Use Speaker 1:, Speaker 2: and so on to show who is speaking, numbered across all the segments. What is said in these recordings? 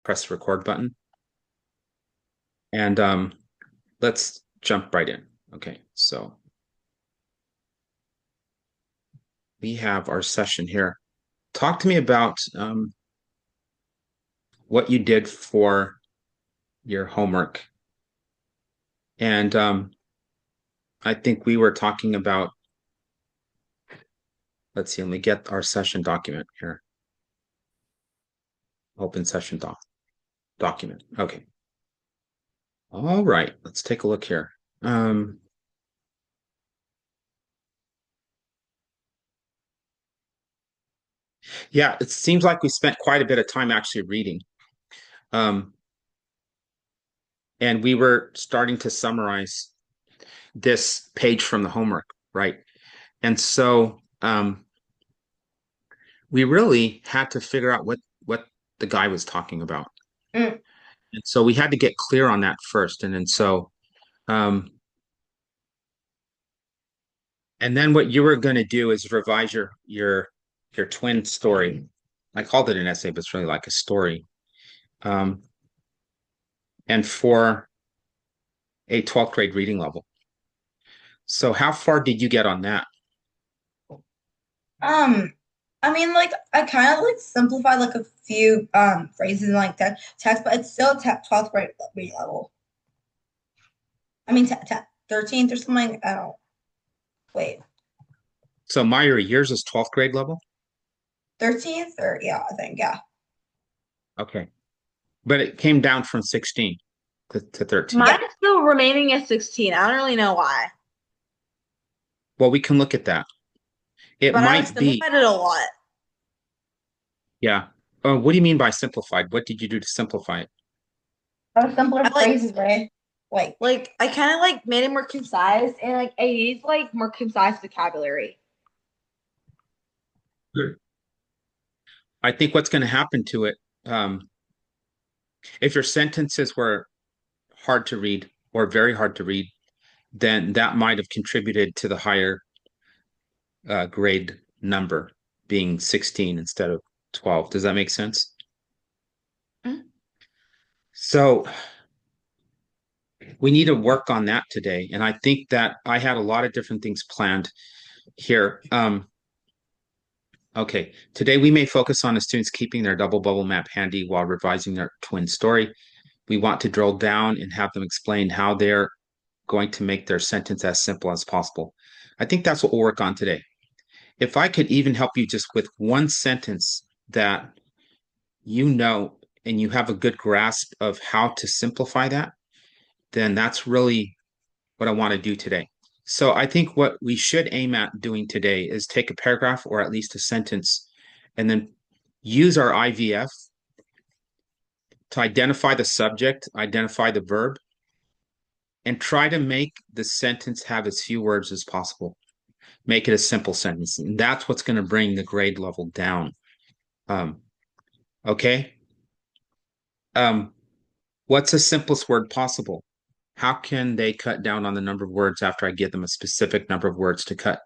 Speaker 1: press the record button. And let's jump right in. Okay, so we have our session here. Talk to me about what you did for your homework. And I think we were talking about, let's see, let me get our session document here. Open session document. Okay. All right, let's take a look here. Yeah, it seems like we spent quite a bit of time actually reading. Um, and we were starting to summarize this page from the homework, right? And so we really had to figure out what the guy was talking about.
Speaker 2: Mm.
Speaker 1: And so we had to get clear on that first. And then so um, and then what you were going to do is revise your twin story. I called it an essay, but it's really like a story. Um, and for a 12th grade reading level. So how far did you get on that?
Speaker 2: Um, I mean, like I kind of like simplified like a few phrases in like text, but it's still 12th grade level. I mean, 13th or something. I don't wait,
Speaker 1: So Myra, yours is 12th grade level?
Speaker 2: 13th or yeah, I think yeah.
Speaker 1: Okay. But it came down from 16 to 13.
Speaker 2: Yeah,
Speaker 3: Mine's still remaining at 16. I don't really know why,
Speaker 1: Well, we can look at that. It
Speaker 3: but I
Speaker 1: might be,
Speaker 3: simplified it a lot.
Speaker 1: yeah. What do you mean by simplified? What did you do to simplify it?
Speaker 2: those simpler
Speaker 3: I
Speaker 2: phrases, right? Like,
Speaker 3: I kind of like made it more concise and like I used like more concise vocabulary.
Speaker 1: Good. I think what's going to happen to it, um, if your sentences were hard to read or very hard to read, then that might have contributed to the higher grade number being 16 instead of 12. Does that make sense?
Speaker 3: Mm.
Speaker 1: So we need to work on that today. And I think that I had a lot of different things planned here. Okay, today we may focus on the students keeping their double bubble map handy while revising their twin story. We want to drill down and have them explain how they're going to make their sentence as simple as possible. I think that's what we'll work on today. If I could even help you just with one sentence that you know and you have a good grasp of how to simplify that, then that's really what I want to do today. So I think what we should aim at doing today is take a paragraph or at least a sentence and then use our IVF to identify the subject, identify the verb, and try to make the sentence have as few words as possible. Make it a simple sentence. And that's what's going to bring the grade level down. Um, okay. Um, what's the simplest word possible? How can they cut down on the number of words after I give them a specific number of words to cut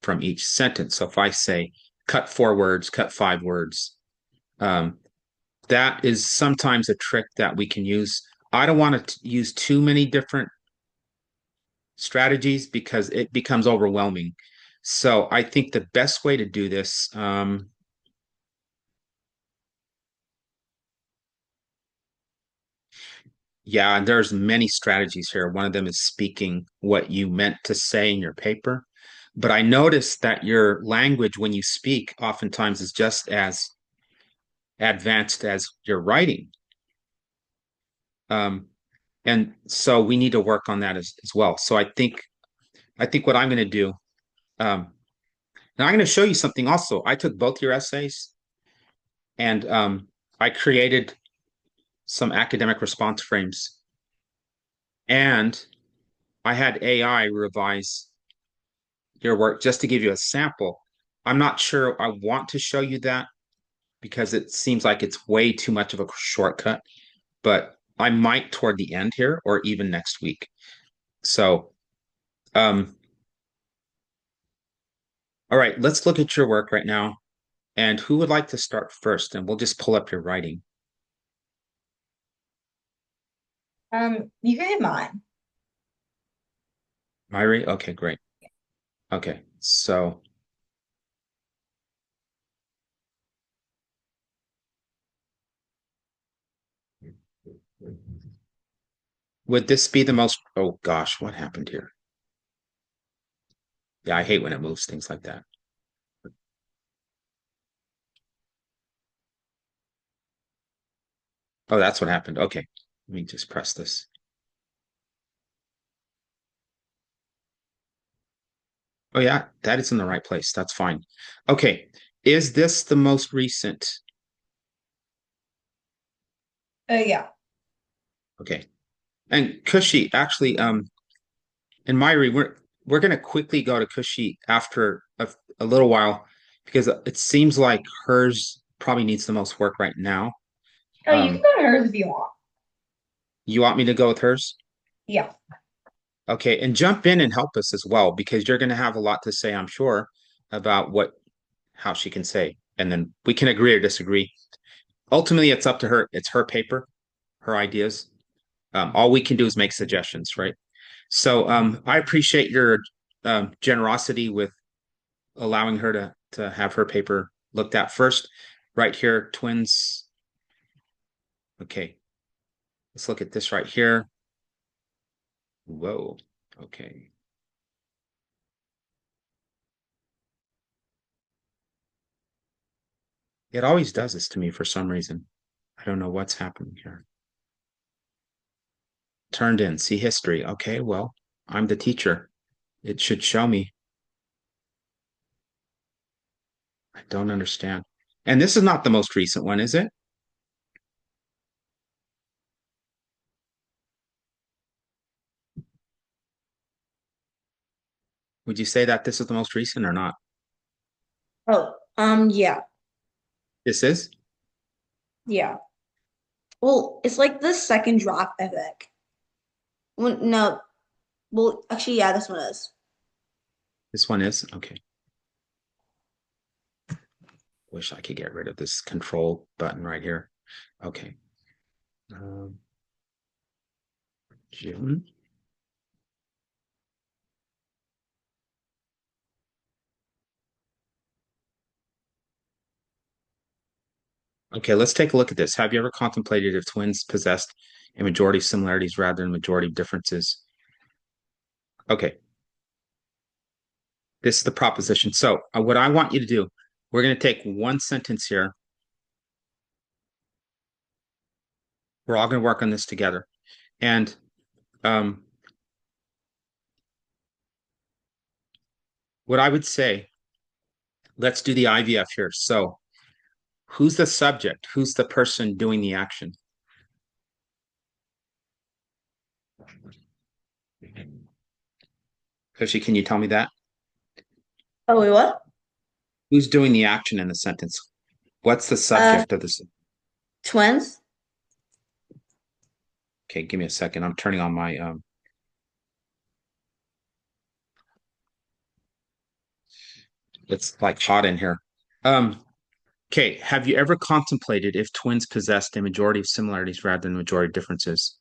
Speaker 1: from each sentence? So if I say cut 4 words, cut 5 words, um, that is sometimes a trick that we can use. I don't want to use too many different strategies because it becomes overwhelming. So I think the best way to do this, yeah, and there's many strategies here. One of them is speaking what you meant to say in your paper. But I noticed that your language when you speak oftentimes is just as advanced as your writing. Um, and so we need to work on that as well. So I think what I'm going to do, and I'm going to show you something also. I took both your essays and I created some academic response frames, and I had AI revise your work just to give you a sample. I'm not sure I want to show you that because it seems like it's way too much of a shortcut, but I might toward the end here or even next week. So, um, all right, let's look at your work right now. And who would like to start first? And we'll just pull up your writing.
Speaker 2: You can hit mine.
Speaker 1: Myri? Okay, great. Okay, so would this be the most, oh gosh, what happened here? Yeah, I hate when it moves things like that. Oh, that's what happened. Okay, let me just press this. Oh yeah, that is in the right place. That's fine. Okay, is this the most recent?
Speaker 2: Yeah.
Speaker 1: Okay, and Cushy, actually, and Myri, we're gonna quickly go to Cushy after a little while because it seems like hers probably needs the most work right now.
Speaker 2: Oh, you can
Speaker 1: Um,
Speaker 2: go to hers if you want.
Speaker 1: you want me to go with hers?
Speaker 2: Yeah.
Speaker 1: Okay, and jump in and help us as well because you're gonna have a lot to say, I'm sure, about what how she can say, and then we can agree or disagree. Ultimately, it's up to her. It's her paper, her ideas. All we can do is make suggestions, right? So I appreciate your generosity with allowing her to have her paper looked at first. Right here, twins. Okay, let's look at this right here. Whoa. Okay. It always does this to me for some reason. I don't know what's happening here. Turned in, see history. Okay, well, I'm the teacher. It should show me. I don't understand. And this is not the most recent one, is it? Would you say that this is the most recent or not?
Speaker 3: Oh, yeah,
Speaker 1: This is?
Speaker 3: yeah. Well, it's like the second draft, I think. Well, no, well, actually, yeah, this one is.
Speaker 1: This one is? Okay. Wish I could get rid of this control button right here. Okay. Um, June. Okay, let's take a look at this. Have you ever contemplated if twins possessed a majority of similarities rather than a majority of differences? Okay, this is the proposition. So, what I want you to do, we're going to take one sentence here. We're all going to work on this together. And um, what I would say, let's do the IVF here. So, who's the subject? Who's the person doing the action? Koshi, can you tell me that?
Speaker 3: Oh, wait, what?
Speaker 1: Who's doing the action in the sentence? What's the
Speaker 3: Uh,
Speaker 1: subject of this?
Speaker 3: twins.
Speaker 1: Okay, give me a second. I'm turning on my it's like hot in here. Um, okay, have you ever contemplated if twins possessed a majority of similarities rather than a majority of differences?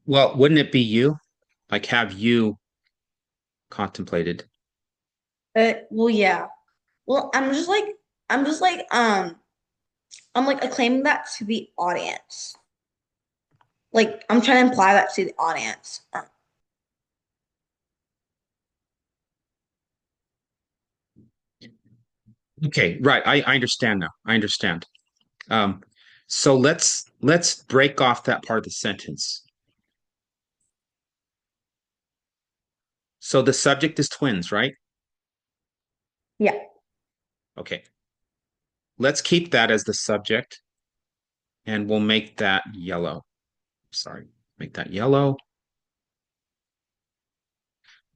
Speaker 1: Well, wouldn't it be you? Like, have you contemplated?
Speaker 3: Well, yeah. Well, I'm just like, I'm like acclaiming that to the audience. Like, I'm trying to imply that to the audience.
Speaker 1: Okay, right. I understand now. I understand. Um, so let's break off that part of the sentence. So the subject is twins, right?
Speaker 3: Yeah.
Speaker 1: Okay. Let's keep that as the subject and we'll make that yellow. Sorry, make that yellow.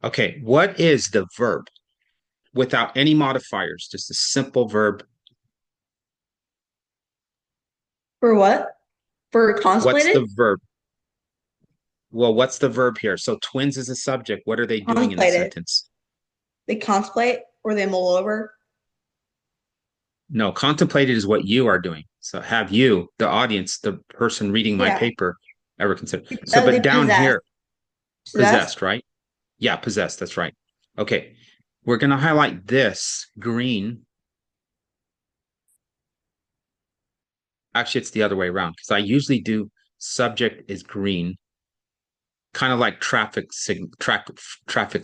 Speaker 1: Okay, what is the verb without any modifiers? Just a simple verb.
Speaker 3: For what? For
Speaker 1: What's
Speaker 3: contemplated?
Speaker 1: the verb? Well, what's the verb here? So twins is a subject. What are they doing in the
Speaker 3: Contemplated.
Speaker 1: sentence?
Speaker 3: They contemplate or they mull over.
Speaker 1: No, contemplated is what you are doing. So have you, the audience, the person reading my
Speaker 3: Yeah.
Speaker 1: paper, ever considered? So,
Speaker 3: That would
Speaker 1: but
Speaker 3: be
Speaker 1: down
Speaker 3: possessed.
Speaker 1: here,
Speaker 3: Possessed?
Speaker 1: possessed, right? Yeah, possessed. That's right. Okay. We're going to highlight this green. Actually, it's the other way around because I usually do subject is green, kind of like traffic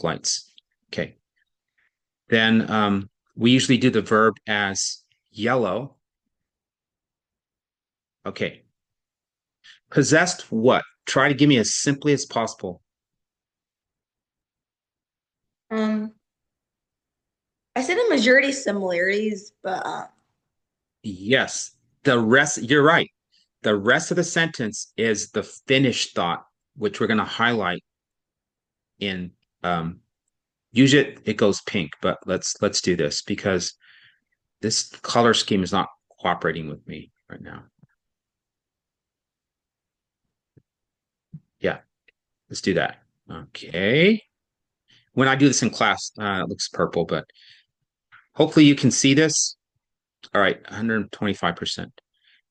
Speaker 1: lights. Okay. Then we usually do the verb as yellow. Okay. Possessed what? Try to give me as simply as possible.
Speaker 3: Um, I said a majority similarities, but
Speaker 1: Yes. The rest, you're right. The rest of the sentence is the finished thought, which we're going to highlight in usually it goes pink, but let's do this because this color scheme is not cooperating with me right now. Yeah, let's do that. Okay. When I do this in class, it looks purple, but hopefully you can see this. All right, 125%.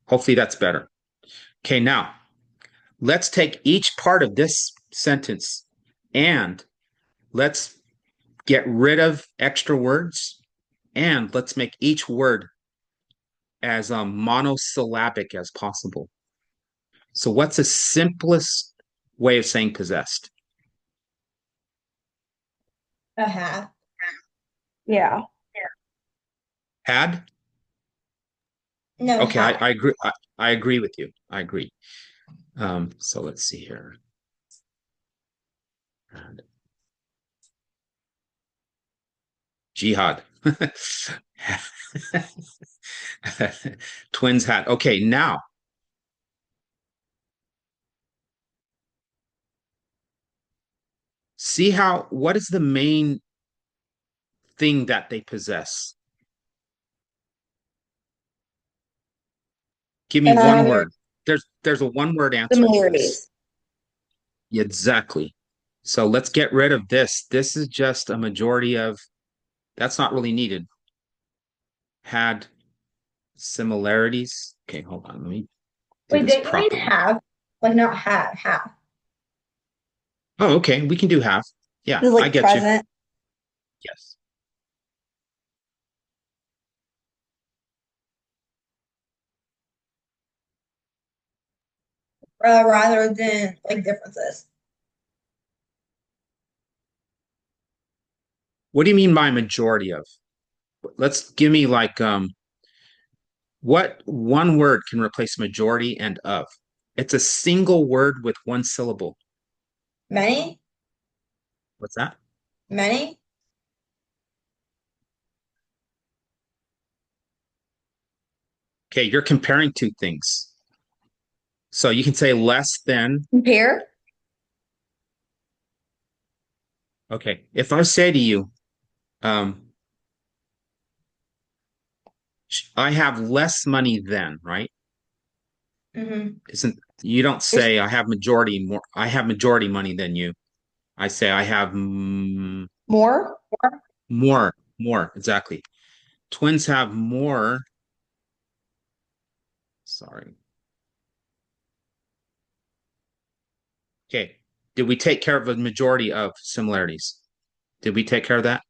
Speaker 1: Hopefully that's better. Okay, now let's take each part of this sentence and let's get rid of extra words and let's make each word as monosyllabic as possible. So, what's the simplest way of saying possessed?
Speaker 2: A half.
Speaker 3: yeah.
Speaker 1: Had?
Speaker 2: No,
Speaker 1: Okay,
Speaker 2: half.
Speaker 1: I agree. I agree with you. I agree. So let's see here. Jihad. Twins hat. Okay, now see how what is the main thing that they possess? Give me one
Speaker 2: Um,
Speaker 1: word. There's a one word answer to this.
Speaker 3: Similarities.
Speaker 1: Exactly. So let's get rid of this. This is just a majority of that's not really needed. Had similarities. Okay, hold on. Let me do
Speaker 2: wait,
Speaker 1: this
Speaker 2: didn't you mean
Speaker 1: properly.
Speaker 2: half? Like not half, half.
Speaker 1: Oh, okay. We can do half. Yeah,
Speaker 3: This is
Speaker 1: I
Speaker 3: like
Speaker 1: get you.
Speaker 3: present.
Speaker 1: Yes.
Speaker 2: Rather than like differences.
Speaker 1: What do you mean by majority of? Let's give me like what one word can replace majority and of? It's a single word with one syllable.
Speaker 2: Many,
Speaker 1: What's that?
Speaker 2: many.
Speaker 1: Okay, you're comparing two things. So you can say less than.
Speaker 3: Compare.
Speaker 1: Okay, if I say to you, um, I have less money than, right?
Speaker 2: Mm-hmm.
Speaker 1: Isn't you don't
Speaker 3: There's
Speaker 1: say I have majority money than you. I say I have
Speaker 3: more.
Speaker 1: more, exactly. Twins have more. Sorry. Okay. Did we take care of a majority of similarities? Did we take care of that?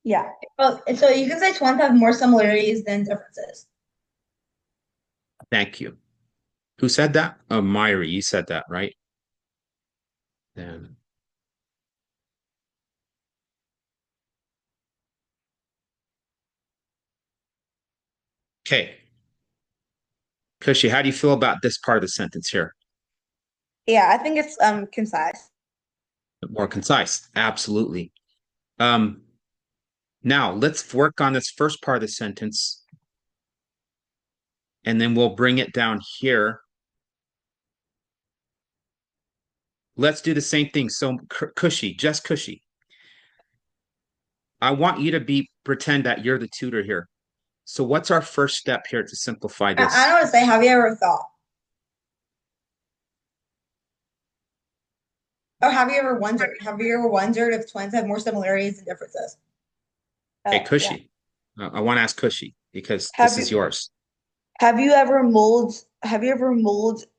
Speaker 3: Yeah.
Speaker 2: Well, so you can say twins have more similarities than differences.
Speaker 1: Thank you. Who said that? Oh, Myri, you said that, right? Then okay. Cushy, how do you feel about this part of the sentence here?
Speaker 3: Yeah, I think it's concise.
Speaker 1: More concise. Absolutely. Um, Now let's work on this first part of the sentence, and then we'll bring it down here. Let's do the same thing. So Cushy, just Cushy. I want you to be pretend that you're the tutor here. So what's our first step here to simplify
Speaker 2: I
Speaker 1: this?
Speaker 2: don't want to say, have you ever thought? Or have you ever wondered? Have you ever wondered if twins have more similarities than differences?
Speaker 1: Hey,
Speaker 3: Yeah.
Speaker 1: Cushy. I want to ask Cushy. because
Speaker 3: Have
Speaker 1: this is
Speaker 3: you
Speaker 1: yours.
Speaker 3: have you ever mulled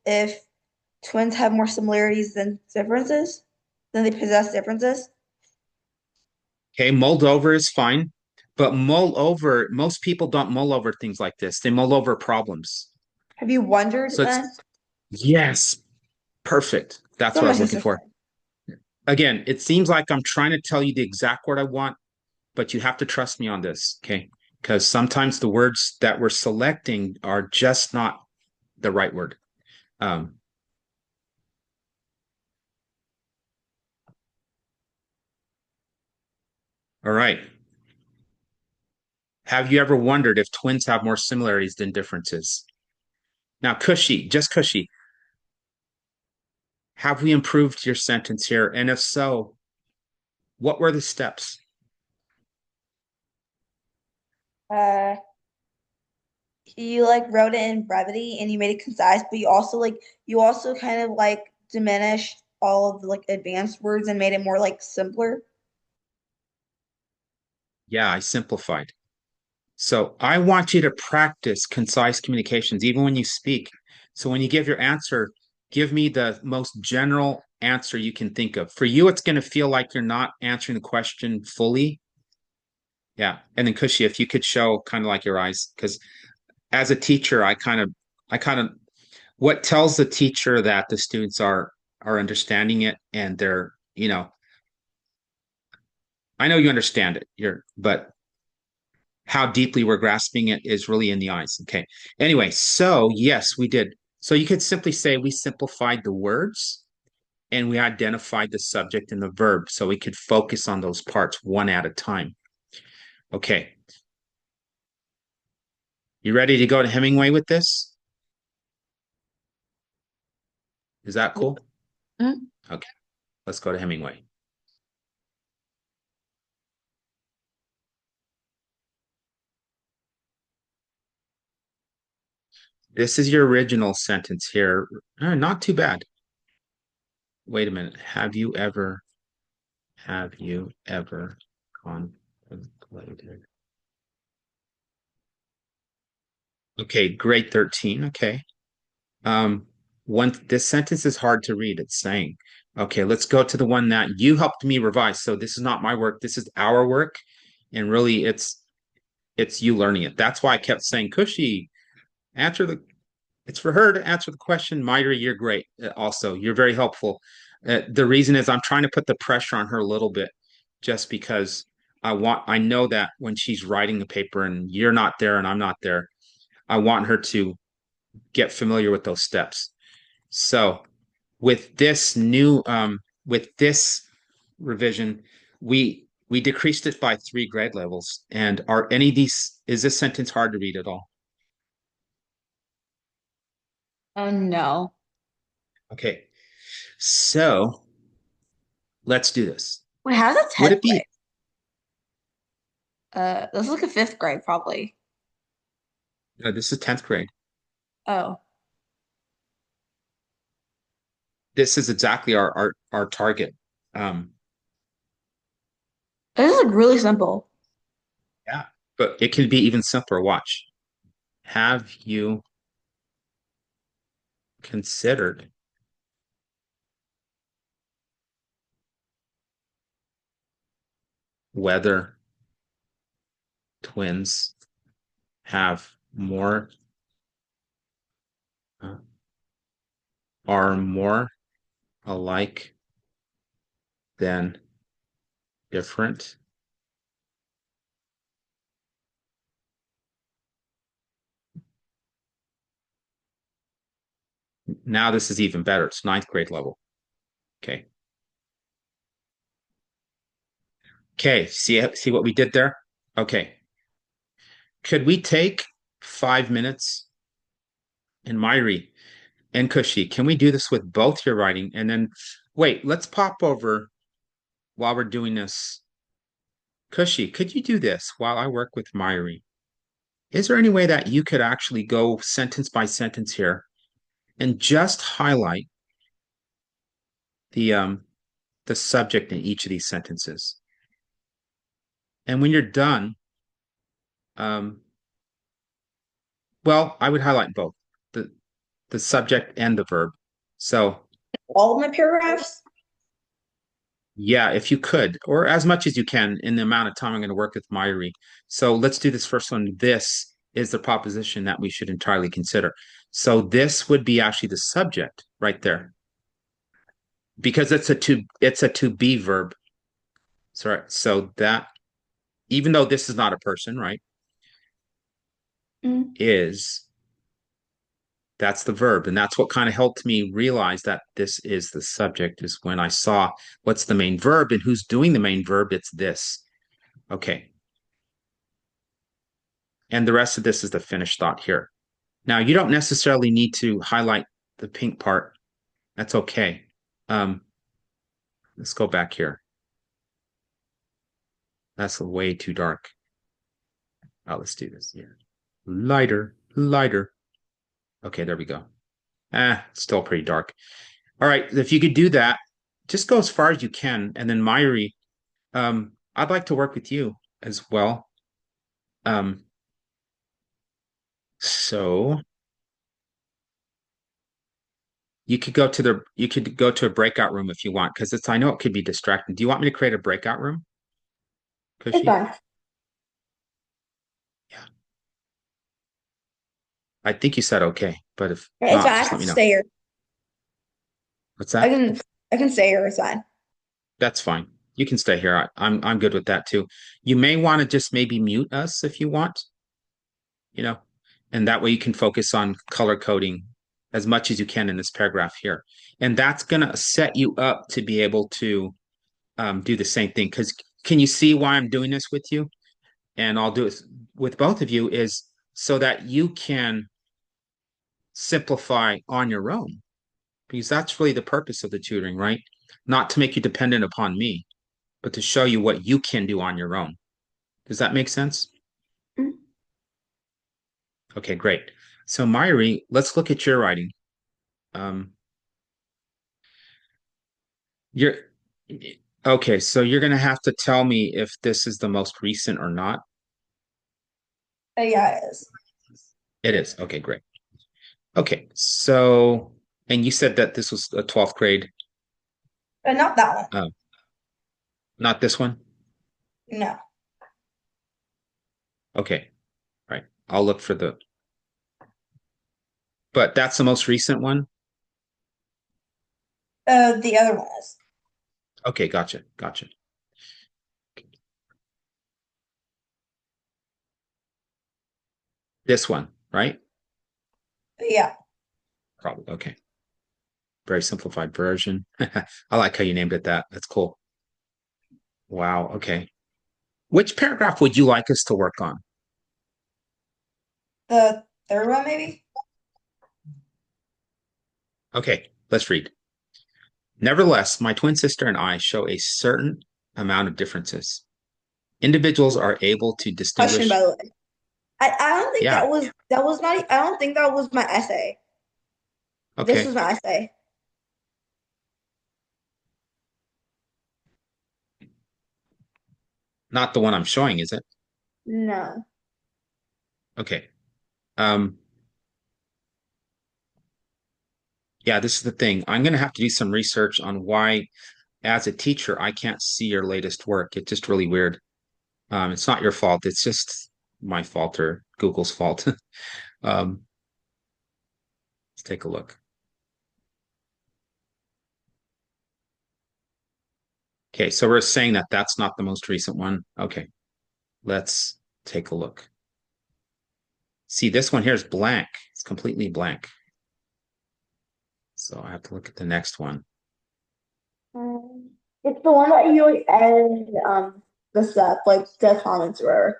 Speaker 3: if twins have more similarities than differences? Than they possess differences?
Speaker 1: Okay, mulled over is fine, but mull over, most people don't mull over things like this. They mull over problems.
Speaker 3: Have you wondered
Speaker 1: So it's,
Speaker 3: then?
Speaker 1: yes, perfect. That's
Speaker 3: So
Speaker 1: what I
Speaker 3: my
Speaker 1: was looking
Speaker 3: sister
Speaker 1: for.
Speaker 3: said.
Speaker 1: Again, it seems like I'm trying to tell you the exact word I want, but you have to trust me on this, okay? Because sometimes the words that we're selecting are just not the right word. Um, all right. Have you ever wondered if twins have more similarities than differences? Now, Cushy, just Cushy, have we improved your sentence here? And if so, what were the steps?
Speaker 3: Uh, you like wrote it in brevity and you made it concise, but you also kind of like diminished all of the like advanced words and made it more like simpler.
Speaker 1: Yeah, I simplified. So I want you to practice concise communications, even when you speak. So when you give your answer, give me the most general answer you can think of. For you, it's going to feel like you're not answering the question fully. Yeah. And then Kushi, if you could show kind of like your eyes, because as a teacher, I kind of, what tells the teacher that the students are understanding it and they're, I know you understand it, but how deeply we're grasping it is really in the eyes. Okay. Anyway, so yes, we did. So you could simply say we simplified the words and we identified the subject and the verb so we could focus on those parts one at a time. Okay. You ready to go to Hemingway with this? Is that cool?
Speaker 3: Mhm.
Speaker 1: Okay. Let's go to Hemingway. This is your original sentence here. Not too bad. Wait a minute. Have you ever contemplated? Okay, grade 13. Okay. Um, this sentence is hard to read. It's saying, okay, let's go to the one that you helped me revise. So this is not my work. This is our work. And really it's you learning it. That's why I kept saying, Cushy, answer the it's for her to answer the question. Myra, you're great. Also, you're very helpful. The reason is I'm trying to put the pressure on her a little bit just because I know that when she's writing the paper and you're not there and I'm not there, I want her to get familiar with those steps. So with this revision, we decreased it by 3 grade levels. And are any of these is this sentence hard to read at all?
Speaker 3: Oh no.
Speaker 1: Okay, so let's do this.
Speaker 3: Wait, how's that
Speaker 1: Would
Speaker 3: 10th
Speaker 1: it be
Speaker 3: grade? This is like a fifth grade probably.
Speaker 1: this is 10th grade.
Speaker 3: Oh,
Speaker 1: This is exactly our target. Um,
Speaker 3: this is like really simple.
Speaker 1: yeah, but it can be even simpler. Watch. Have you considered whether twins have more uh, are more alike than different? Now this is even better. It's 9th grade level. Okay. Okay. See what we did there? Okay. Could we take 5 minutes and Myri and Kushi? Can we do this with both your writing? And then wait, let's pop over while we're doing this. Kushi, could you do this while I work with Myri? Is there any way that you could actually go sentence by sentence here and just highlight the um the subject in each of these sentences? And when you're done, um, Well, I would highlight both the the subject and the verb. So
Speaker 3: All of my paragraphs?
Speaker 1: yeah, if you could, or as much as you can in the amount of time I'm going to work with Myri. So let's do this first one. This is the proposition that we should entirely consider. So this would be actually the subject right there because it's a to be verb. So that even though this is not a person, right,
Speaker 3: Mm.
Speaker 1: is that's the verb. And that's what kind of helped me realize that this is the subject is when I saw what's the main verb and who's doing the main verb. It's this. Okay. And the rest of this is the finished thought here. Now, you don't necessarily need to highlight the pink part. That's okay. Um, let's go back here. That's way too dark. Oh, let's do this. Yeah. Lighter, lighter. Okay, there we go. Still pretty dark. All right, if you could do that, just go as far as you can. And then Myri, I'd like to work with you as well. Um, so you could go to a breakout room if you want, because I know it could be distracting. Do you want me to create a breakout room,
Speaker 3: It's
Speaker 1: Cushy?
Speaker 3: fine.
Speaker 1: Yeah. I think you said okay, but if
Speaker 3: It's
Speaker 1: not,
Speaker 3: fine. I
Speaker 1: just let
Speaker 3: can
Speaker 1: me know.
Speaker 3: stay here.
Speaker 1: What's
Speaker 3: I
Speaker 1: that?
Speaker 3: can I can stay here. It's fine.
Speaker 1: That's fine. You can stay here. I'm good with that too. You may want to just maybe mute us if you want, you know, and that way you can focus on color coding as much as you can in this paragraph here. And that's gonna set you up to be able to do the same thing. Because can you see why I'm doing this with you? And I'll do it with both of you is so that you can simplify on your own because that's really the purpose of the tutoring, right? Not to make you dependent upon me, but to show you what you can do on your own. Does that make sense?
Speaker 3: Mm.
Speaker 1: Okay, great. So, Myri, let's look at your writing. Um, you're okay. So you're going to have to tell me if this is the most recent or not.
Speaker 2: Yeah, it is.
Speaker 1: It is. Okay, great. Okay, so and you said that this was a 12th grade,
Speaker 2: But not that one.
Speaker 1: uh, not this one.
Speaker 2: No.
Speaker 1: Okay, right. I'll look for but that's the most recent one.
Speaker 2: The other one is.
Speaker 1: Okay, gotcha, gotcha. This one, right?
Speaker 2: Yeah.
Speaker 1: Probably. Okay. Very simplified version. I like how you named it that. That's cool. Wow. Okay. Which paragraph would you like us to work on?
Speaker 2: The third one, maybe?
Speaker 1: Okay, let's read. Nevertheless, my twin sister and I show a certain amount of differences. Individuals are able to
Speaker 3: Question, by
Speaker 1: distinguish.
Speaker 3: the way. I don't think
Speaker 1: Yeah.
Speaker 3: that was not. I don't think that was my essay. This was
Speaker 1: Okay.
Speaker 3: my essay.
Speaker 1: Not the one I'm showing, is it?
Speaker 3: No.
Speaker 1: Okay. Um, yeah, this is the thing. I'm going to have to do some research on why, as a teacher, I can't see your latest work. It's just really weird. It's not your fault. It's just my fault or Google's fault. Um, let's take a look. Okay, so we're saying that that's not the most recent one. Okay, let's take a look. See, this one here is blank. It's completely blank. So I have to look at the next one.
Speaker 3: It's the one that you like added the stuff like the comments were.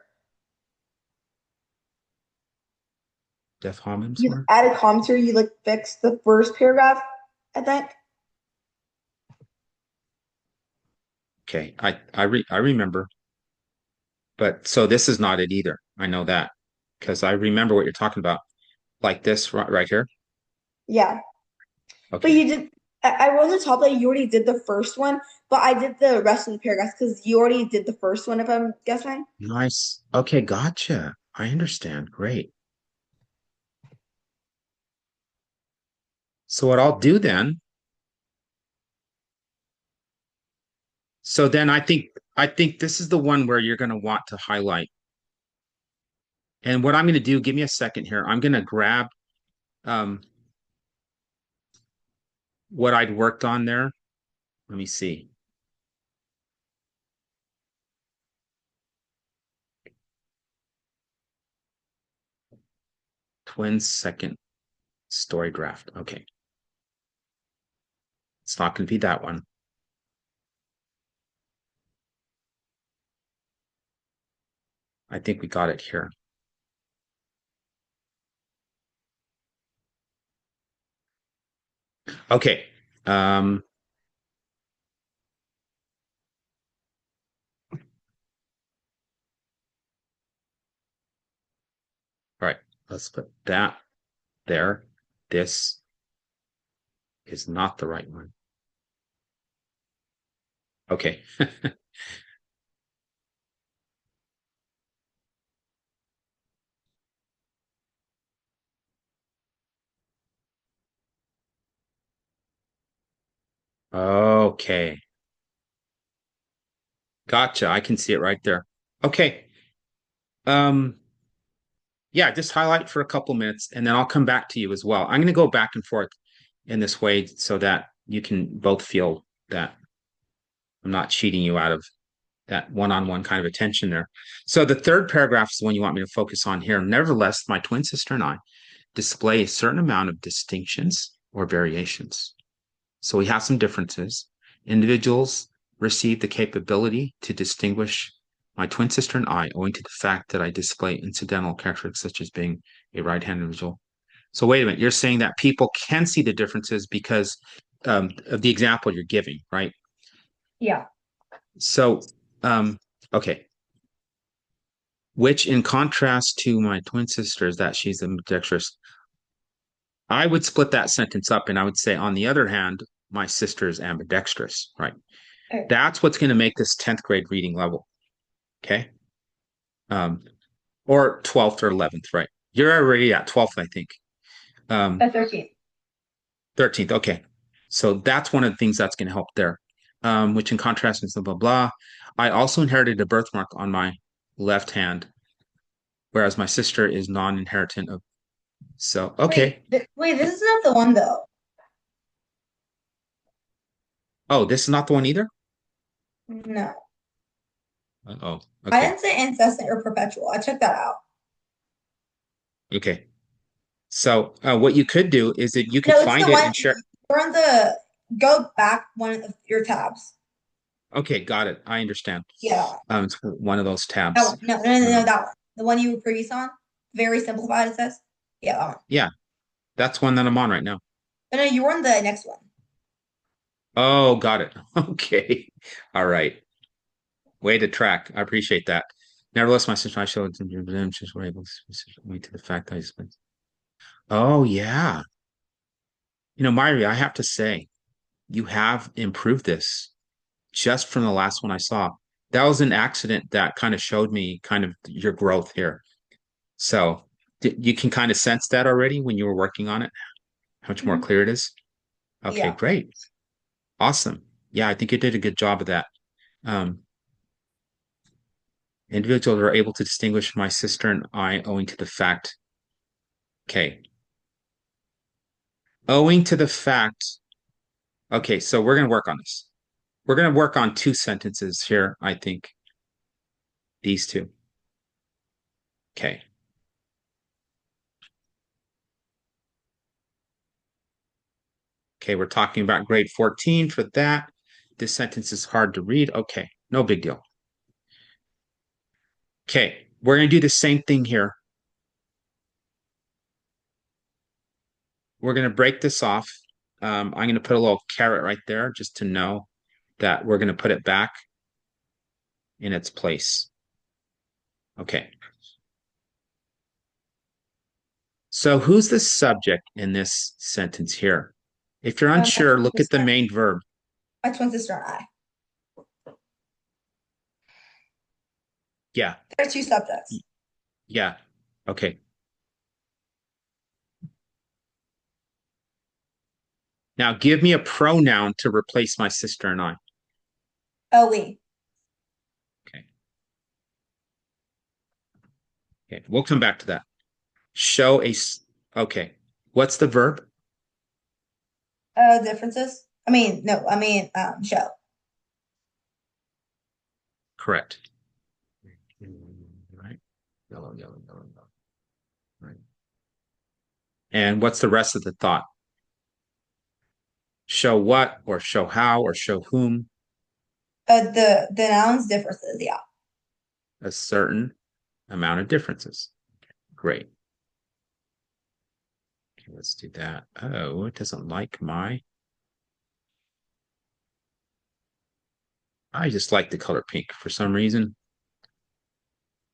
Speaker 1: Def Homins
Speaker 3: You
Speaker 1: were?
Speaker 3: added commentary. You like fixed the first paragraph. I think.
Speaker 1: Okay, I remember. But so this is not it either. I know that because I remember what you're talking about. Like this right here.
Speaker 3: Yeah, but
Speaker 1: Okay.
Speaker 3: you did. I wrote on the top that you already did the first one, but I did the rest of the paragraphs because you already did the first one. If I'm guessing.
Speaker 1: Nice. Okay, gotcha. I understand. Great. So what I'll do then, so then I think this is the one where you're going to want to highlight. And what I'm going to do, give me a second here. I'm going to grab um, what I'd worked on there. Let me see. Twins second story draft. Okay. It's not going to be that one. I think we got it here. Okay. All right. Let's put that there. This is not the right one. Okay. Okay. Gotcha. I can see it right there. Okay. Um, yeah, just highlight for a couple minutes and then I'll come back to you as well. I'm going to go back and forth in this way so that you can both feel that I'm not cheating you out of that one-on-one kind of attention there. So the third paragraph is the one you want me to focus on here. Nevertheless, my twin sister and I display a certain amount of distinctions or variations. So we have some differences. Individuals receive the capability to distinguish my twin sister and I owing to the fact that I display incidental characteristics such as being a right-handed individual. So wait a minute, you're saying that people can see the differences because of the example you're giving, right?
Speaker 2: Yeah.
Speaker 1: So, okay. Which, in contrast to my twin sister, is that she's ambidextrous. I would split that sentence up and I would say, on the other hand, my sister is ambidextrous, right?
Speaker 2: Okay.
Speaker 1: That's what's going to make this 10th grade reading level. Okay. Um, or 12th or 11th, right? You're already at 12th, I think.
Speaker 2: 13th.
Speaker 1: 13th. Okay. So that's one of the things that's going to help there. Which in contrast is blah, blah, blah. I also inherited a birthmark on my left hand, whereas my sister is non-inheritant of. So, okay.
Speaker 2: Wait, this is not the one though.
Speaker 1: Oh, this is not the one either?
Speaker 2: No.
Speaker 1: Oh,
Speaker 2: I
Speaker 1: okay.
Speaker 2: didn't say incessant or perpetual. I checked that out.
Speaker 1: Okay. So, what you could do is that you could
Speaker 2: No, it's the
Speaker 1: find it
Speaker 2: one
Speaker 1: and share.
Speaker 2: you're on the go back one of your tabs.
Speaker 1: Okay, got it. I understand.
Speaker 2: Yeah.
Speaker 1: It's one of those
Speaker 2: That
Speaker 1: tabs.
Speaker 2: one. No, no, no, no,
Speaker 1: Um,
Speaker 2: that one. The one you were previous on. Very simplified, it says. Yeah, that one.
Speaker 1: yeah, that's one that I'm on right now.
Speaker 2: But no, you were on the next one.
Speaker 1: Oh, got it. Okay. All right. Way to track. I appreciate that. Nevertheless, my sister, I showed them just were able to wait to the fact that I spent. Oh, yeah. Myri, I have to say, you have improved this just from the last one I saw. That was an accident that kind of showed me kind of your growth here. So you can kind of sense that already when you were working on it, how much more
Speaker 2: Mhm.
Speaker 1: clear it is. Okay,
Speaker 2: Yeah.
Speaker 1: great. Awesome. Yeah, I think you did a good job of that. Um, Individuals are able to distinguish my sister and I owing to the fact, okay, owing to the fact, okay, so we're going to work on this. We're going to work on two sentences here, I think. These two. Okay. Okay, we're talking about grade 14 for that. This sentence is hard to read. Okay, no big deal. Okay, we're going to do the same thing here. We're going to break this off. I'm going to put a little caret right there just to know that we're going to put it back in its place. Okay. So who's the subject in this sentence here? If you're
Speaker 2: My
Speaker 1: unsure,
Speaker 2: twin
Speaker 1: look at the
Speaker 2: sister.
Speaker 1: main verb.
Speaker 2: My twin sister and I.
Speaker 1: Yeah.
Speaker 2: There are two subjects.
Speaker 1: Yeah. Okay. Now give me a pronoun to replace my sister and I.
Speaker 2: Oh, we.
Speaker 1: Okay. Okay. We'll come back to that. Show a. Okay. What's the verb?
Speaker 2: Differences. I mean, no, I mean, show.
Speaker 1: Correct. Right. Yellow, yellow, yellow, yellow. Right. And what's the rest of the thought? Show what, or show how, or show whom?
Speaker 2: The nouns differences. Yeah.
Speaker 1: A certain amount of differences. Great. Okay, let's do that. Oh, it doesn't like my. I just like the color pink for some reason.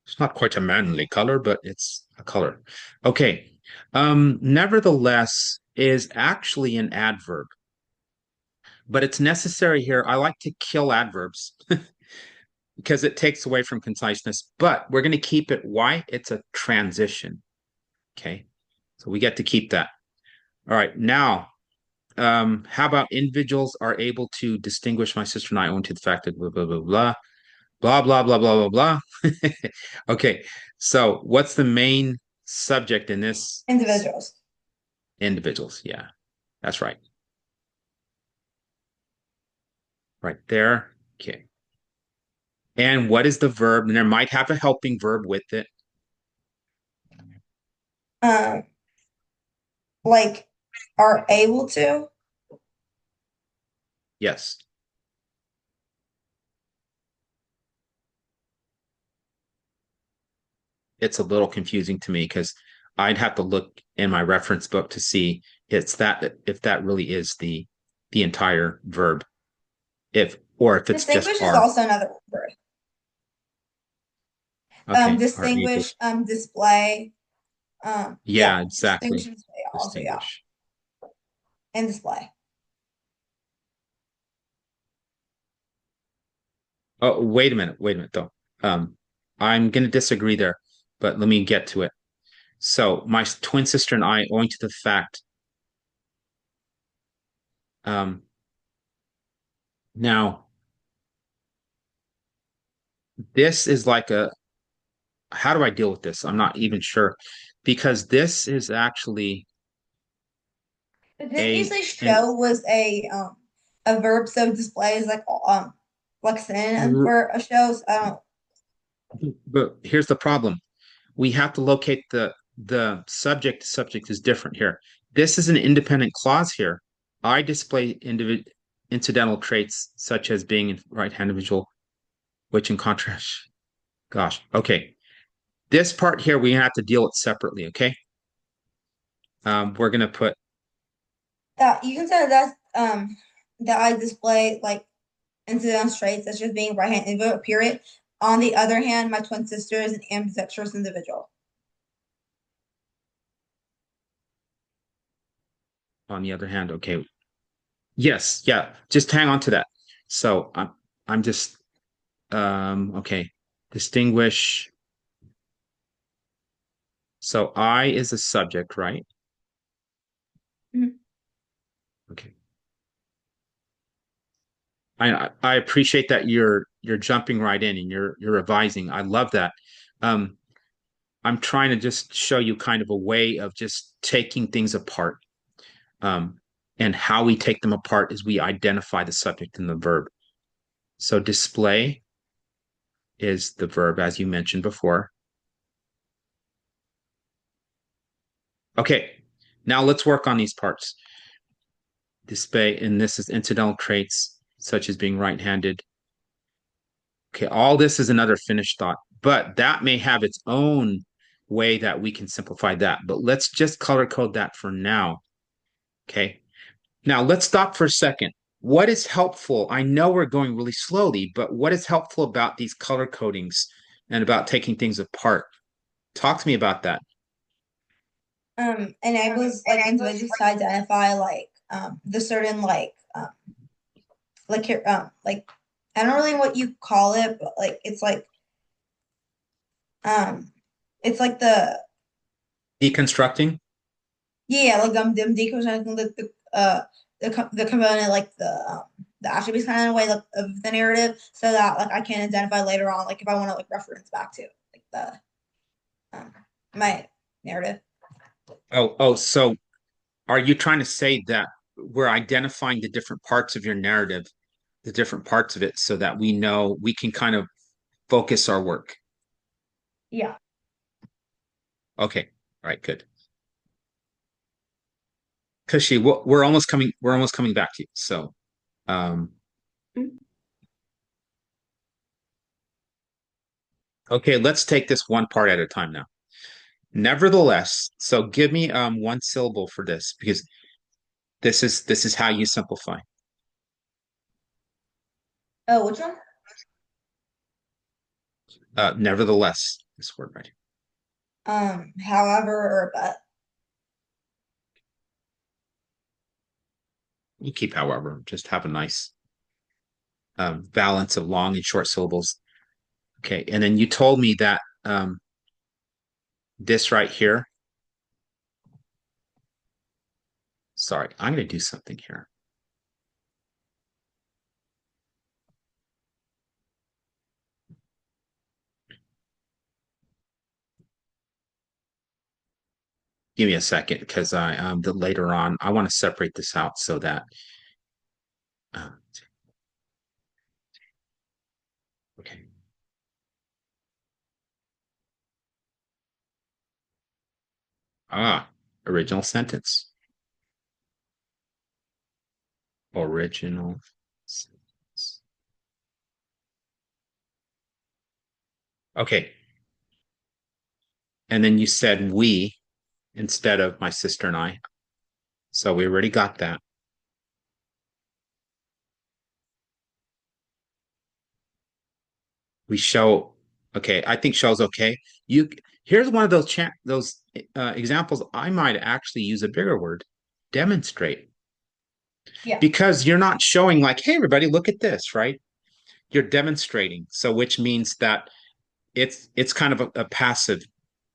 Speaker 1: It's not quite a manly color, but it's a color. Okay. Nevertheless is actually an adverb, but it's necessary here. I like to kill adverbs because it takes away from conciseness, but we're going to keep it. Why? It's a transition. Okay. So we get to keep that. All right. Now, how about individuals are able to distinguish my sister and I owing to the fact that blah, blah, blah, blah, blah, blah, blah, blah, blah, blah. Okay. So what's the main subject in this?
Speaker 2: Individuals.
Speaker 1: Individuals. Yeah, that's right. Right there. Okay. And what is the verb? And there might have a helping verb with it.
Speaker 2: Um, like are able to.
Speaker 1: Yes. It's a little confusing to me because I'd have to look in my reference book to see it's that if that really is the entire verb. If or if it's just
Speaker 2: Distinguish is
Speaker 1: are.
Speaker 2: also another word.
Speaker 1: Okay, are able.
Speaker 2: Distinguish, display, yeah,
Speaker 1: Yeah,
Speaker 2: distinguish
Speaker 1: exactly.
Speaker 2: and display also, yeah,
Speaker 1: Distinguish.
Speaker 2: and display.
Speaker 1: Oh, wait a minute. Wait a minute, though. I'm going to disagree there, but let me get to it. So, my twin sister and I, owing to the fact, um, now this is like a, how do I deal with this? I'm not even sure because this is actually
Speaker 2: But didn't you
Speaker 1: a,
Speaker 2: say
Speaker 1: an,
Speaker 2: show was a verb, so display is like synonym for a show? So I don't.
Speaker 1: but here's the problem. We have to locate the subject. Subject is different here. This is an independent clause here. I display incidental traits such as being a right-hand individual, which in contrast, gosh, okay. This part here we have to deal with separately. Okay, we're gonna put
Speaker 2: That you can say that I display like incidental traits such as being right-handed, period. On the other hand, my twin sister is an ambidextrous individual.
Speaker 1: on the other hand. Okay, yes, yeah. Just hang on to that. So I'm just okay. Distinguish. So I is a subject, right?
Speaker 2: Mhm.
Speaker 1: Okay. I appreciate that you're jumping right in and you're revising. I love that. Um, I'm trying to just show you kind of a way of just taking things apart. Um, and how we take them apart is we identify the subject and the verb. So display is the verb, as you mentioned before. Okay, now let's work on these parts. Display, and this is incidental traits such as being right-handed. Okay, all this is another finished thought, but that may have its own way that we can simplify that. But let's just color code that for now. Okay. Now let's stop for a second. What is helpful? I know we're going really slowly, but what is helpful about these color codings and about taking things apart? Talk to me about that.
Speaker 2: Enables like individuals to identify the certain here like I don't really know what you call it, but like um it's like the
Speaker 1: Deconstructing?
Speaker 2: yeah like them deconstructing the the component, like the attributes kind of way of the narrative, so that like I can identify later on, like if I want to like reference back to like the my narrative.
Speaker 1: So are you trying to say that we're identifying the different parts of your narrative, the different parts of it, so that we know we can kind of focus our work?
Speaker 2: Yeah.
Speaker 1: Okay. All right, good. Cushy, we're almost coming back to you. So, um, okay, let's take this one part at a time now. Nevertheless, so give me one syllable for this because this is how you simplify.
Speaker 2: Oh, which one?
Speaker 1: Nevertheless, this word right here.
Speaker 2: However, or but.
Speaker 1: You keep however, just have a nice balance of long and short syllables. Okay, and then you told me that this right here. Sorry, I'm going to do something here. Give me a second because later on I want to separate this out so that uh, okay. Ah, original sentence. Original sentence. Okay. And then you said we instead of my sister and I. So we already got that. We show, okay, I think show's okay. You here's one of those examples. I might actually use a bigger word, demonstrate,
Speaker 2: Yeah.
Speaker 1: because you're not showing like, hey, everybody, look at this, right? You're demonstrating. So which means that it's kind of a passive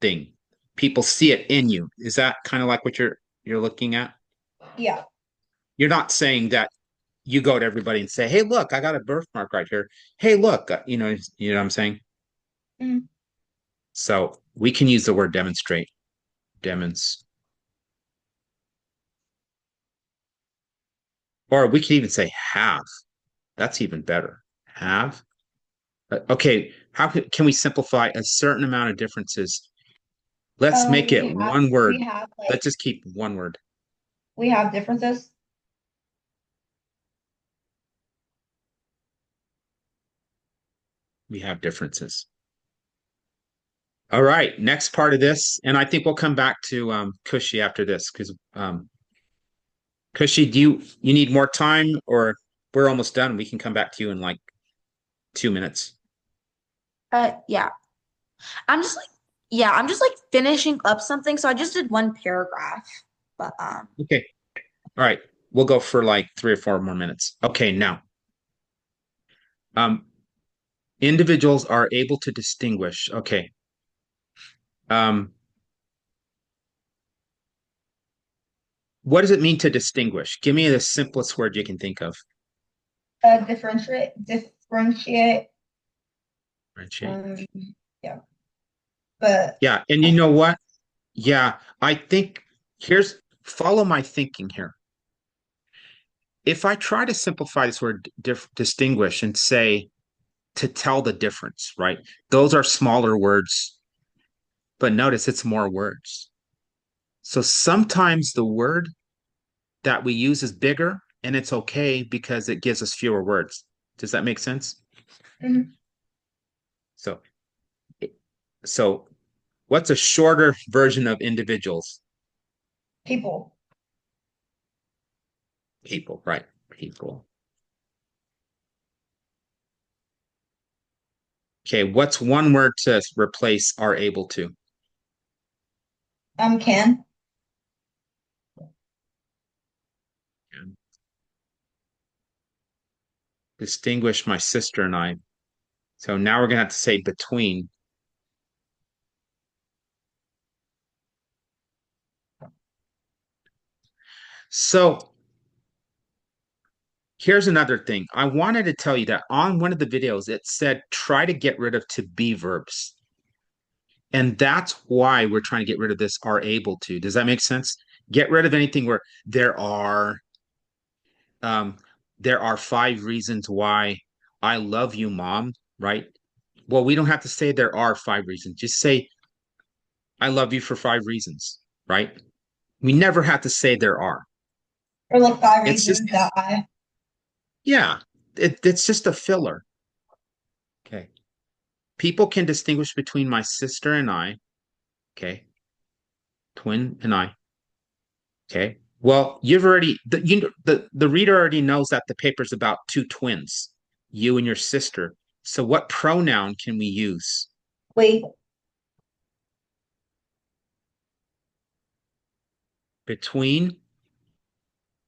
Speaker 1: thing. People see it in you. Is that kind of like what you're looking at?
Speaker 2: Yeah.
Speaker 1: You're not saying that you go to everybody and say, "Hey, look, I got a birthmark right here. Hey, look, you know what I'm saying?"
Speaker 2: Mm.
Speaker 1: So we can use the word demonstrate. Demonstrate. Or we can even say have. That's even better. Have. Okay, how can we simplify a certain amount of differences? Let's
Speaker 2: Oh,
Speaker 1: make it one
Speaker 2: we
Speaker 1: word.
Speaker 2: have
Speaker 1: Let's
Speaker 2: like
Speaker 1: just keep one word.
Speaker 2: we have differences.
Speaker 1: We have differences. All right, next part of this, and I think we'll come back to Cushy after this because Cushy, do you need more time or we're almost done? We can come back to you in like 2 minutes.
Speaker 3: Yeah. I'm just like, yeah, I'm just like finishing up something. So I just did one paragraph, but
Speaker 1: Okay. All right. We'll go for like 3 or 4 more minutes. Okay, now, um, individuals are able to distinguish. Okay. Um, what does it mean to distinguish? Give me the simplest word you can think of.
Speaker 2: Differentiate.
Speaker 1: Differentiate.
Speaker 2: Um, yeah, but
Speaker 1: Yeah, and you
Speaker 2: I,
Speaker 1: know what? Yeah, I think here's follow my thinking here. If I try to simplify this word distinguish and say to tell the difference, right? Those are smaller words, but notice it's more words. So sometimes the word that we use is bigger and it's okay because it gives us fewer words. Does that make sense?
Speaker 2: mhm,
Speaker 1: So, so what's a shorter version of individuals?
Speaker 2: people.
Speaker 1: People, right? People. Okay, what's one word to replace are able to?
Speaker 2: Can.
Speaker 1: Distinguish my sister and I. So now we're gonna have to say between. So Here's another thing. I wanted to tell you that on one of the videos, it said try to get rid of to be verbs. And that's why we're trying to get rid of this are able to. Does that make sense? Get rid of anything where um, there are 5 reasons why I love you, mom, right? Well, we don't have to say there are 5 reasons. Just say I love you for 5 reasons, right? We never have to say there are.
Speaker 2: Or like five
Speaker 1: It's just,
Speaker 2: reasons that I.
Speaker 1: yeah, it's just a filler. Okay. People can distinguish between my sister and I, okay, twin and I, okay. Well, you've already the reader already knows that the paper's about two twins, you and your sister. So what pronoun can we use?
Speaker 2: Wait.
Speaker 1: Between.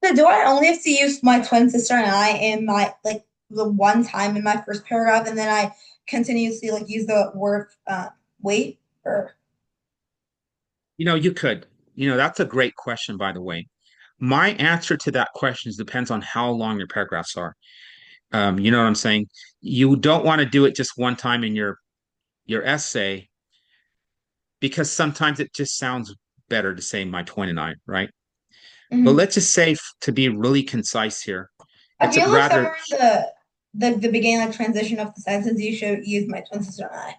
Speaker 2: So do I only have to use my twin sister and I in my like the one time in my first paragraph, and then I continuously like use the word wait or
Speaker 1: You could. That's a great question, by the way. My answer to that question depends on how long your paragraphs are. You know what I'm saying? You don't want to do it just one time in your essay because sometimes it just sounds better to say my twin and I, right? But
Speaker 2: Mhm.
Speaker 1: let's just say to be really concise here,
Speaker 2: I
Speaker 1: it's a
Speaker 2: feel like
Speaker 1: rather
Speaker 2: somewhere in the beginning like transition of the sentence you should use my twin sister and I.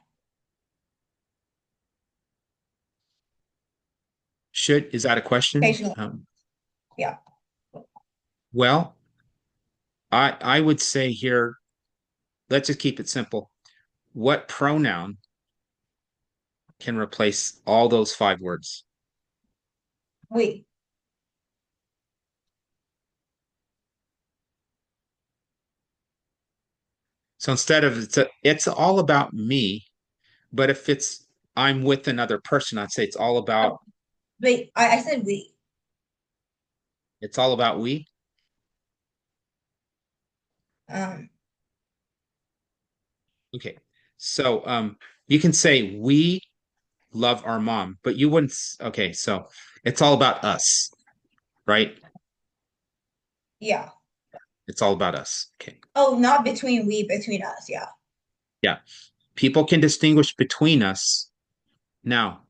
Speaker 1: should is that a question?
Speaker 2: Occasionally. Yeah.
Speaker 1: Well, I would say here, let's just keep it simple. What pronoun can replace all those 5 words?
Speaker 2: Wait.
Speaker 1: So instead of it's all about me, but if it's I'm with another person, I'd say
Speaker 2: Oh, wait. I said we.
Speaker 1: it's all about we.
Speaker 2: Um
Speaker 1: Okay. So you can say we love our mom, but you wouldn't okay, so it's all about us, right?
Speaker 2: yeah.
Speaker 1: It's all about us. Okay.
Speaker 2: Oh, not between we, between us. Yeah.
Speaker 1: Yeah. People can distinguish between us. Now,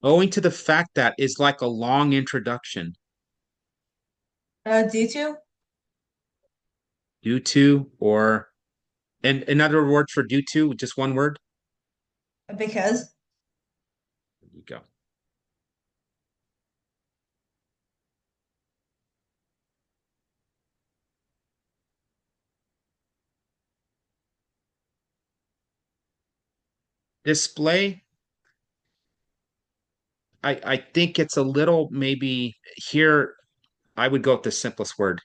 Speaker 1: owing to the fact that is like a long introduction
Speaker 2: Due to
Speaker 1: due to or and another word for due to, just one word.
Speaker 2: because.
Speaker 1: There you go. Display. I think it's a little maybe here. I would go with the simplest word.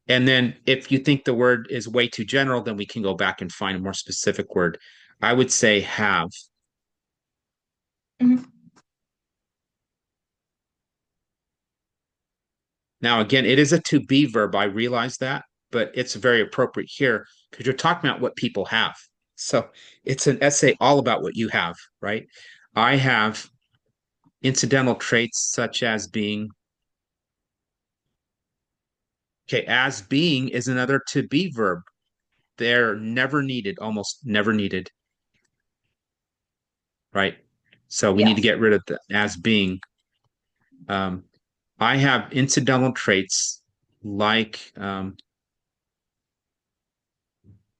Speaker 1: And then if you think the word is way too general, then we can go back and find a more specific word. I would say have.
Speaker 2: Mhm.
Speaker 1: Now, again, it is a to be verb. I realize that, but it's very appropriate here because you're talking about what people have. So it's an essay all about what you have, right? I have incidental traits such as being, okay, as being is another to be verb. They're never needed, almost never needed, right? So we need to
Speaker 2: Yes.
Speaker 1: get rid of the as being. Um, I have incidental traits like,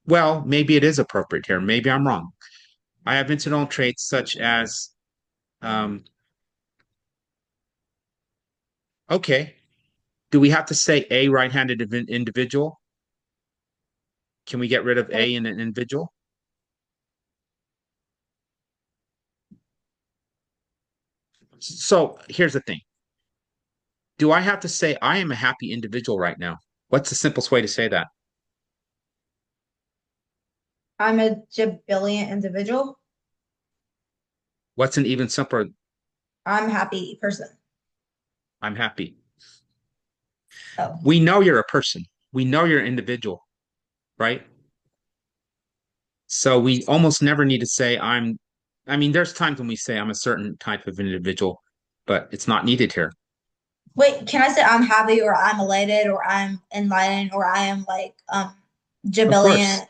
Speaker 1: well, maybe it is appropriate here. Maybe I'm wrong. I have incidental traits such as, um, okay, do we have to say a right-handed individual? Can we get rid of a in an individual? So here's the thing. Do I have to say I am a happy individual right now? What's the simplest way to say that?
Speaker 2: I'm a jabillion individual.
Speaker 1: What's an even simpler?
Speaker 2: I'm a happy person.
Speaker 1: I'm happy.
Speaker 2: Oh.
Speaker 1: We know you're a person. We know you're an individual, right? So we almost never need to say I mean, there's times when we say I'm a certain type of individual, but it's not needed here.
Speaker 2: Wait, can I say I'm happy or I'm elated or I'm enlightened or I am like
Speaker 1: Of course.
Speaker 2: jubilant?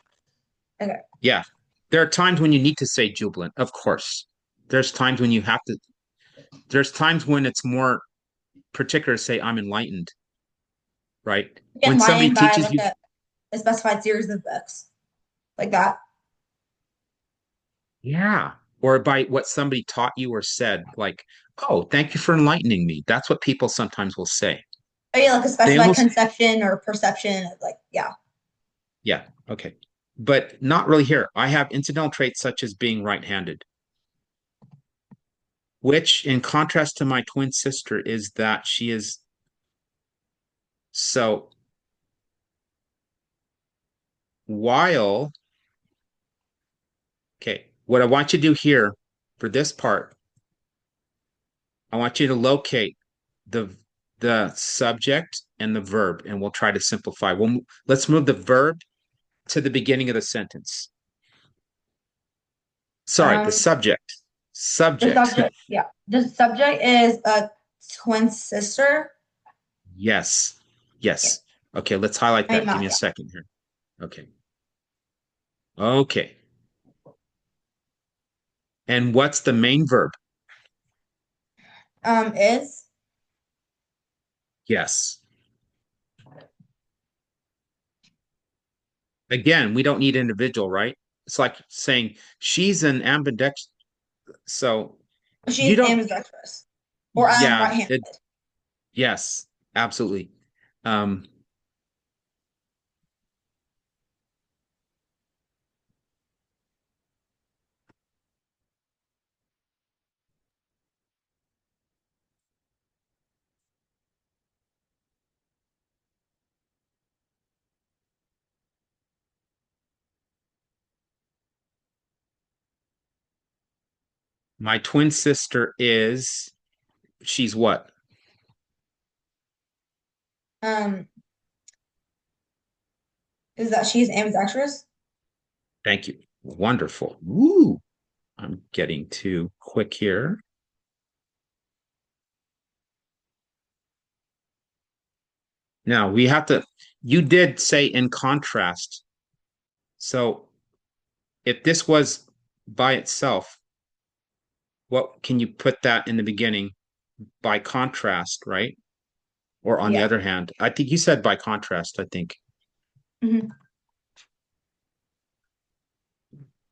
Speaker 2: Okay.
Speaker 1: Yeah. There are times when you need to say jubilant, of course. There's times when you have to, there's times when it's more particular to say, I'm enlightened, right? When somebody
Speaker 2: Enlightened by
Speaker 1: teaches
Speaker 2: like
Speaker 1: you,
Speaker 2: a specified series of books. Like that.
Speaker 1: yeah, or by what somebody taught you or said, like, oh, thank you for enlightening me. That's what people sometimes will say.
Speaker 2: Oh yeah, like a
Speaker 1: They
Speaker 2: specified
Speaker 1: almost,
Speaker 2: conception or perception. Like yeah.
Speaker 1: yeah, okay. But not really here. I have incidental traits such as being right-handed, which, in contrast to my twin sister, is that she is so while, okay, what I want you to do here for this part, I want you to locate the the subject and the verb, and we'll try to simplify. Let's move the verb to the beginning of the sentence. Sorry, the
Speaker 2: Um,
Speaker 1: subject.
Speaker 2: the
Speaker 1: Subject.
Speaker 2: subject, yeah. The subject is a twin sister.
Speaker 1: Yes.
Speaker 2: Yeah.
Speaker 1: Yes. Okay, let's highlight
Speaker 2: I mean,
Speaker 1: that. Give
Speaker 2: not
Speaker 1: me a
Speaker 2: yeah.
Speaker 1: second here. Okay. Okay. And what's the main verb?
Speaker 2: Is
Speaker 1: Yes. Again, we don't need individual, right? It's like saying she's an ambidextrous. So you
Speaker 2: she's
Speaker 1: don't,
Speaker 2: ambidextrous, or I'm
Speaker 1: yeah,
Speaker 2: right-handed.
Speaker 1: yes, absolutely. Um, my twin sister is, she's what?
Speaker 2: Um, is that she's ambidextrous?
Speaker 1: Thank you. Wonderful. Woo. I'm getting too quick here. Now we have to, you did say in contrast. So if this was by itself, what can you put that in the beginning by contrast, right? Or on the
Speaker 2: Yeah.
Speaker 1: other hand, I think you said by contrast, I think
Speaker 2: Hmm.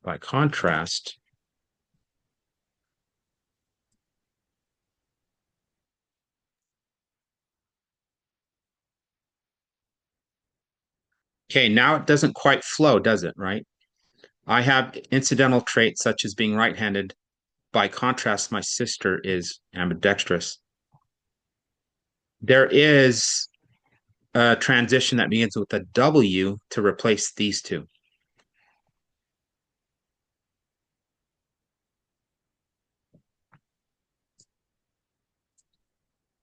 Speaker 1: by contrast. Okay, now it doesn't quite flow, does it, right? I have incidental traits such as being right-handed. By contrast, my sister is ambidextrous. There is a transition that begins with a W to replace these two.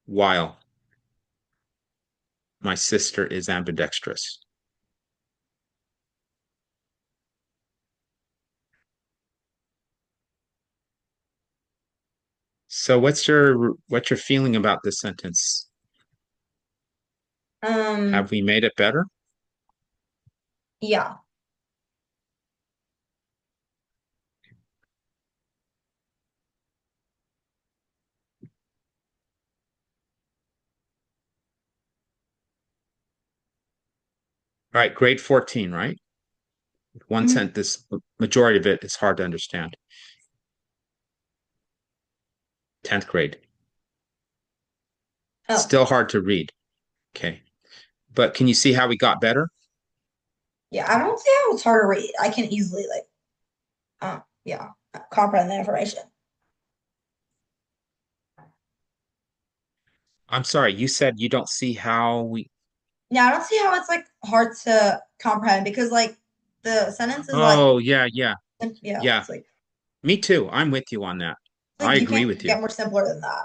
Speaker 1: While my sister is ambidextrous. So what's your feeling about this sentence?
Speaker 2: Um,
Speaker 1: Have we made it better?
Speaker 2: yeah.
Speaker 1: All right, grade 14, right? One
Speaker 2: Mhm.
Speaker 1: sentence, majority of it is hard to understand. 10th grade.
Speaker 2: Oh,
Speaker 1: Still hard to read. Okay. But can you see how we got better?
Speaker 2: yeah. I don't see how it's hard to read. I can easily like, yeah, comprehend the information.
Speaker 1: I'm sorry, you said you don't see how we.
Speaker 2: Yeah, I don't see how it's like hard to comprehend because like the sentence is like,
Speaker 1: Oh, yeah, yeah,
Speaker 2: yeah,
Speaker 1: yeah. Me too. I'm with you on that.
Speaker 2: it's
Speaker 1: I
Speaker 2: like you
Speaker 1: agree
Speaker 2: can't
Speaker 1: with you.
Speaker 2: get more simpler than that.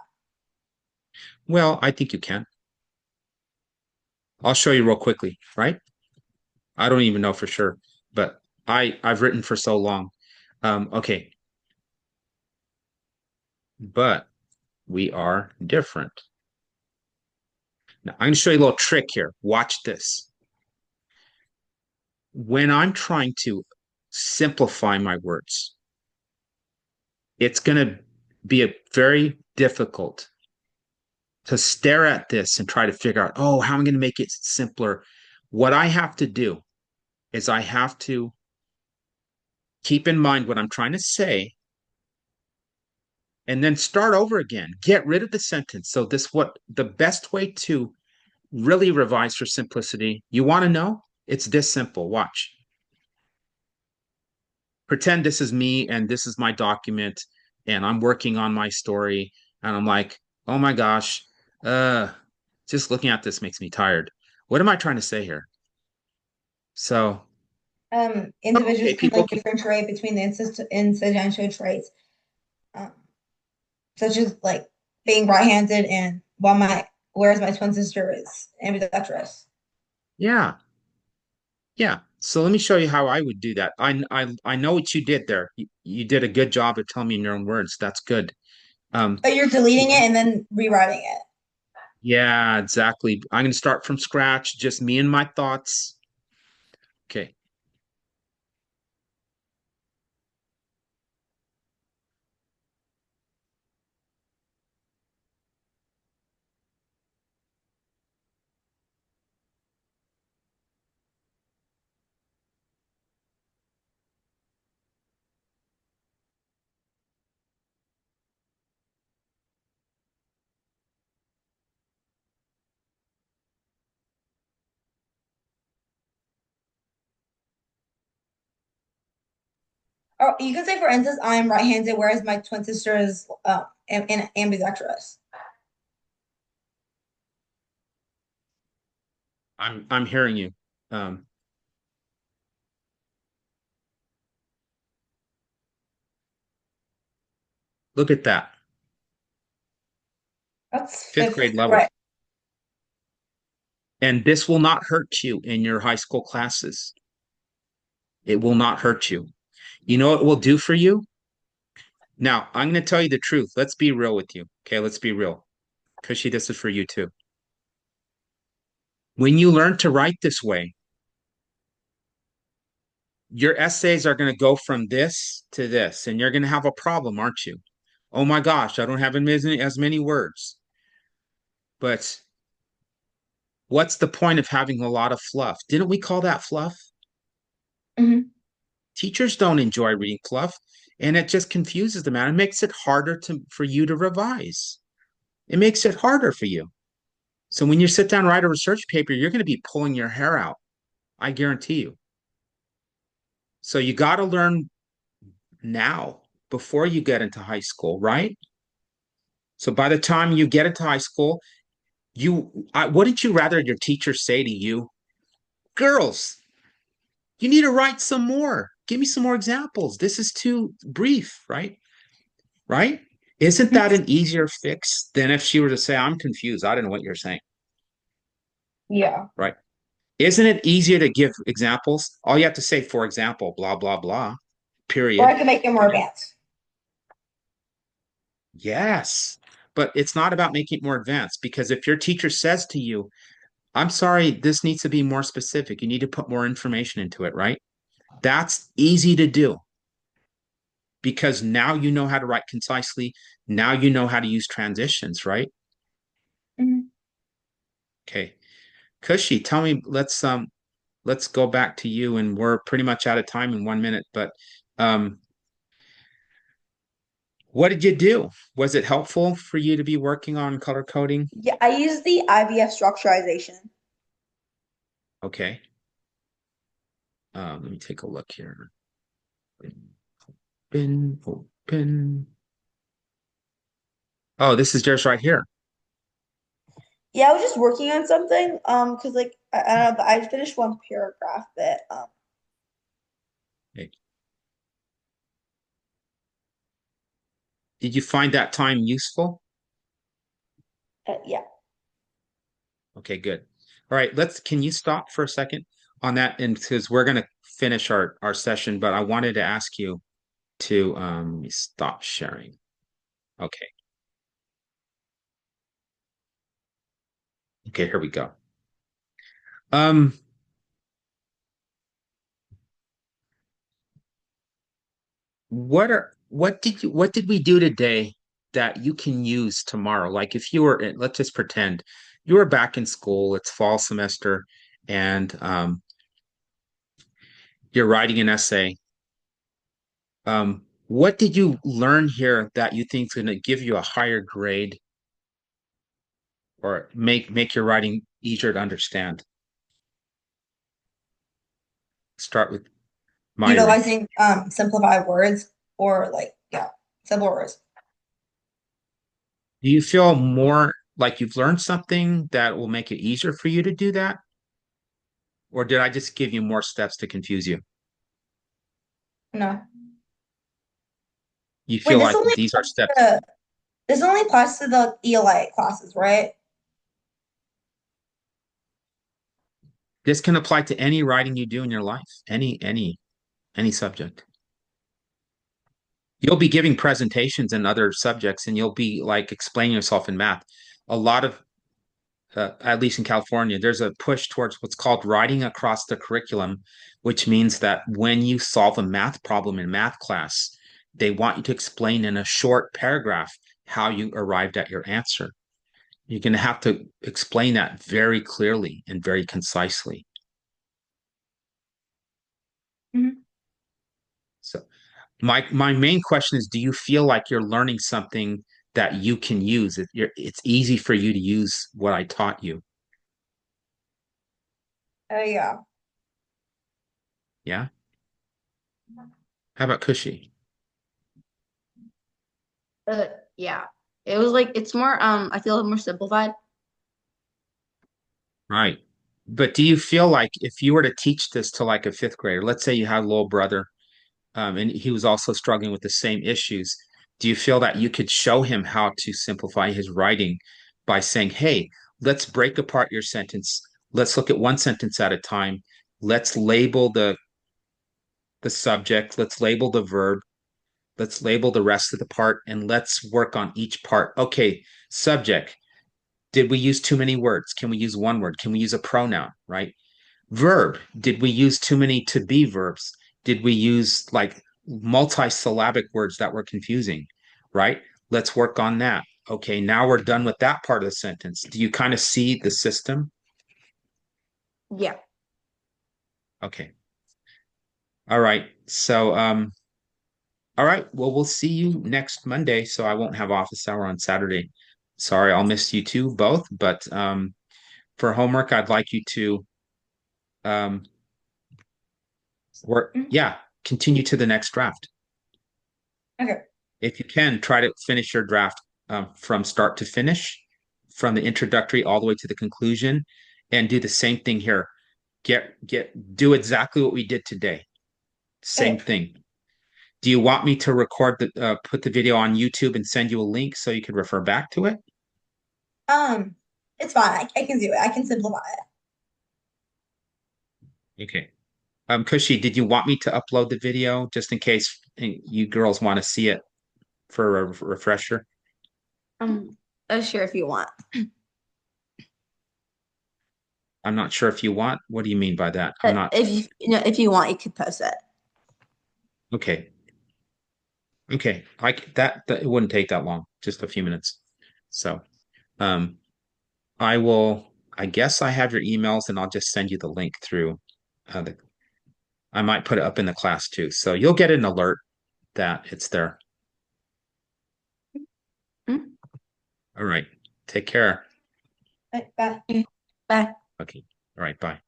Speaker 1: Well, I think you can. I'll show you real quickly, right? I don't even know for sure, but I've written for so long. Okay, but we are different. Now, I'm going to show you a little trick here. Watch this. When I'm trying to simplify my words, it's going to be a very difficult to stare at this and try to figure out, oh, how am I going to make it simpler? What I have to do is I have to keep in mind what I'm trying to say and then start over again. Get rid of the sentence. So this what the best way to really revise for simplicity. You want to know? It's this simple. Watch. Pretend this is me and this is my document and I'm working on my story and I'm like, "Oh my gosh, uh just looking at this makes me tired. What am I trying to say here?" So,
Speaker 2: Individuals
Speaker 1: okay,
Speaker 2: can
Speaker 1: people
Speaker 2: like
Speaker 1: can,
Speaker 2: differentiate between the incidental traits, um, such as like being right-handed and whereas my twin sister is ambidextrous.
Speaker 1: yeah. Yeah. So let me show you how I would do that. I know what you did there. You did a good job of telling me in your own words. That's good. Um,
Speaker 2: But you're deleting it and then rewriting it.
Speaker 1: yeah, exactly. I'm going to start from scratch, just me and my thoughts. Okay.
Speaker 2: Or you can say, for instance, I'm right-handed, whereas my twin sister is ambidextrous.
Speaker 1: I'm hearing you. Um, Look at that.
Speaker 2: That's
Speaker 1: Fifth grade
Speaker 2: fifth
Speaker 1: level.
Speaker 2: grade.
Speaker 1: And this will not hurt you in your high school classes. It will not hurt you. You know what it will do for you? Now, I'm going to tell you the truth. Let's be real with you. Okay, let's be real. Cushy, this is for you too. When you learn to write this way, your essays are going to go from this to this, and you're going to have a problem, aren't you? Oh my gosh, I don't have as many words. But what's the point of having a lot of fluff? Didn't we call that fluff?
Speaker 2: Mm-hmm.
Speaker 1: Teachers don't enjoy reading fluff, and it just confuses them and it makes it harder for you to revise. It makes it harder for you. So when you sit down and write a research paper, you're going to be pulling your hair out. I guarantee you. So you got to learn now before you get into high school, right? So by the time you get into high school, wouldn't you rather your teacher say to you, girls, you need to write some more. Give me some more examples. This is too brief, right? Right? Isn't that an easier fix than if she were to say, I'm confused. I don't know what you're saying,
Speaker 2: Yeah.
Speaker 1: right? Isn't it easier to give examples? All you have to say, for example, blah, blah, blah,
Speaker 2: Or I
Speaker 1: period.
Speaker 2: can make it more advanced.
Speaker 1: Yes. But it's not about making it more advanced because if your teacher says to you, I'm sorry, this needs to be more specific, you need to put more information into it, right? That's easy to do because now you know how to write concisely. Now you know how to use transitions, right?
Speaker 2: Mm-hmm.
Speaker 1: Okay. Cushy, tell me, let's go back to you and we're pretty much out of time in 1 minute, but um what did you do? Was it helpful for you to be working on color coding?
Speaker 3: Yeah, I use the IVF structurization.
Speaker 1: Okay. Let me take a look here. Open. Oh, this is just right here.
Speaker 3: Yeah, I was just working on something. Because like I don't know, but I finished one paragraph that
Speaker 1: Okay. Did you find that time useful?
Speaker 3: yeah.
Speaker 1: Okay, good. All right, can you stop for a second on that? And because we're gonna finish our session, but I wanted to ask you to stop sharing. Okay. Okay, here we go. Um, what did we do today that you can use tomorrow? Like if you were let's just pretend you were back in school, it's fall semester, and you're writing an essay. What did you learn here that you think is going to give you a higher grade or make your writing easier to understand? Start with Myri.
Speaker 2: Utilizing simplified words or like yeah, simple words.
Speaker 1: Do you feel more like you've learned something that will make it easier for you to do that? Or did I just give you more steps to confuse you?
Speaker 2: No.
Speaker 1: You
Speaker 2: Wait,
Speaker 1: feel like these are steps.
Speaker 2: this only applies to the ELA classes, right?
Speaker 1: This can apply to any writing you do in your life, any subject. You'll be giving presentations in other subjects and you'll be like explaining yourself in math. A lot of at least in California, there's a push towards what's called writing across the curriculum, which means that when you solve a math problem in math class, they want you to explain in a short paragraph how you arrived at your answer. You're going to have to explain that very clearly and very concisely.
Speaker 2: Mhm.
Speaker 1: So my main question is, do you feel like you're learning something that you can use? It's easy for you to use what I taught you.
Speaker 2: Yeah.
Speaker 1: Yeah. How about Cushy?
Speaker 3: Uh, yeah. It was like it's more I feel more simplified.
Speaker 1: Right. But do you feel like if you were to teach this to like a fifth grader, let's say you had a little brother, and he was also struggling with the same issues, do you feel that you could show him how to simplify his writing by saying, hey, let's break apart your sentence. Let's look at one sentence at a time. Let's label the subject. Let's label the verb. Let's label the rest of the part and let's work on each part. Okay, subject. Did we use too many words? Can we use one word? Can we use a pronoun? Right? Verb. Did we use too many to be verbs? Did we use like multi-syllabic words that were confusing? Right? Let's work on that. Okay, now we're done with that part of the sentence. Do you kind of see the system?
Speaker 3: Yeah.
Speaker 1: Okay. All right. So, all right. Well, we'll see you next Monday. So I won't have office hour on Saturday. Sorry, I'll miss you two both. But for homework, I'd like you to um, work.
Speaker 2: Mhm.
Speaker 1: Yeah, continue to the next draft.
Speaker 2: Okay.
Speaker 1: If you can, try to finish your draft from start to finish, from the introductory all the way to the conclusion, and do the same thing here. Do exactly what we did today. Same
Speaker 2: Okay.
Speaker 1: thing. Do you want me to record put the video on YouTube and send you a link so you can refer back to it?
Speaker 2: Um, it's fine. I can do it. I can simplify it.
Speaker 1: Okay. Kushi, did you want me to upload the video just in case you girls want to see it for a refresher?
Speaker 3: Um, sure if you want.
Speaker 1: I'm not sure if you want. What do you mean by that? I'm not.
Speaker 3: If you want, you could post it.
Speaker 1: Okay. Okay. That it wouldn't take that long, just a few minutes. So, um, I will. I guess I have your emails, and I'll just send you the link through. The, I might put it up in the class too, so you'll get an alert that it's there.
Speaker 3: Hmm?
Speaker 1: All right. Take care.
Speaker 2: Bye.
Speaker 3: Okay. Bye.
Speaker 1: Okay. All right. Bye.